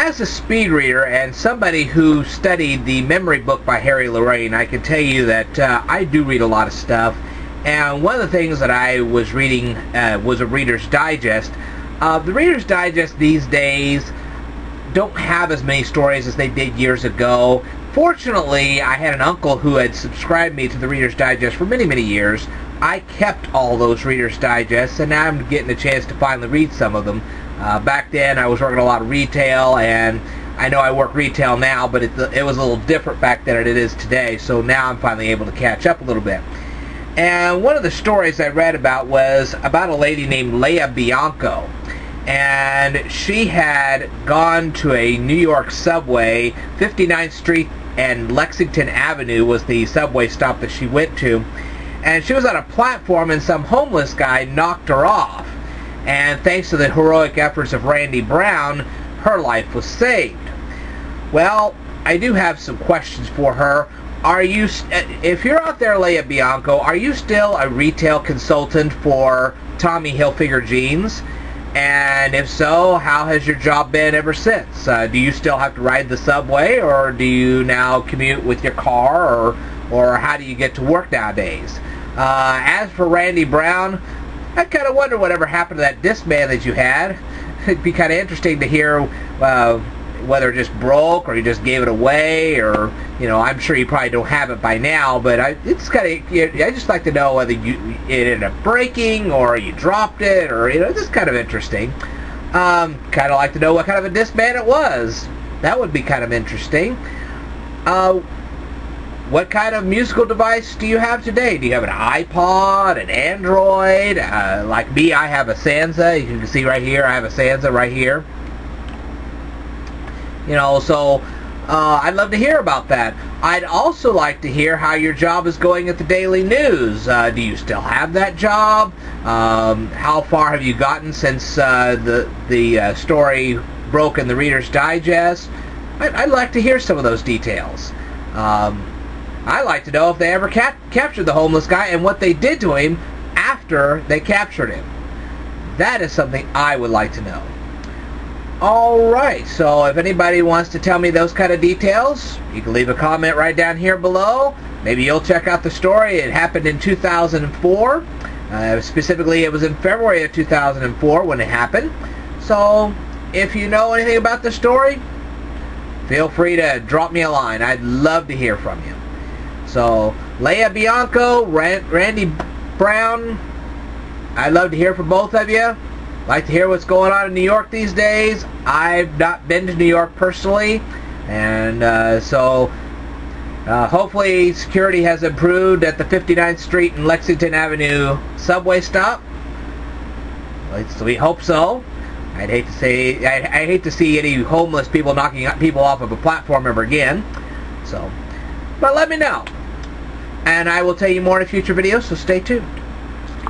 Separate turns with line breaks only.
as a speed reader and somebody who studied the memory book by Harry Lorraine, I can tell you that I do read a lot of stuff. And one of the things that I was reading was a Reader's Digest. The Reader's Digest these days don't have as many stories as they did years ago. Fortunately, I had an uncle who had subscribed me to the Reader's Digest for many, many years. I kept all those Reader's Digests, and now I'm getting a chance to finally read some of them. Back then, I was working a lot of retail, and I know I work retail now, but it was a little different back then than it is today, so now I'm finally able to catch up a little bit. And one of the stories I read about was about a lady named Leah Bianco. And she had gone to a New York subway. 59th Street and Lexington Avenue was the subway stop that she went to. And she was on a platform and some homeless guy knocked her off. And thanks to the heroic efforts of Randy Brown, her life was saved. Well, I do have some questions for her. If you're out there, Leah Bianco, are you still a retail consultant for Tommy Hilfiger Jeans? And if so, how has your job been ever since? Do you still have to ride the subway, or do you now commute with your car, or how do you get to work nowadays? As for Randy Brown, I kind of wonder whatever happened to that Discman that you had. It'd be kind of interesting to hear whether it just broke, or you just gave it away, or, you know, I'm sure you probably don't have it by now, but I just like to know whether it ended up breaking, or you dropped it, or, you know, just kind of interesting. Kind of like to know what kind of a Discman it was. That would be kind of interesting. What kind of musical device do you have today? Do you have an iPod, an Android? Like me, I have a Sansa. You can see right here, I have a Sansa right here. You know, so I'd love to hear about that. I'd also like to hear how your job is going at the Daily News. Do you still have that job? How far have you gotten since the story broke in the Reader's Digest? I'd like to hear some of those details. I'd like to know if they ever captured the homeless guy and what they did to him after they captured him. That is something I would like to know. Alright, so if anybody wants to tell me those kind of details, you can leave a comment right down here below. Maybe you'll check out the story. It happened in 2004. Specifically, it was in February of 2004 when it happened. So, if you know anything about the story, feel free to drop me a line. I'd love to hear from you. So, Leah Bianco, Randy Brown, I'd love to hear from both of you. Like to hear what's going on in New York these days. I've not been to New York personally, and hopefully security has improved at the 59th Street and Lexington Avenue subway stop. At least we hope so. I hate to see any homeless people knocking people off of a platform ever again. So, but let me know, and I will tell you more in a future video. So stay tuned.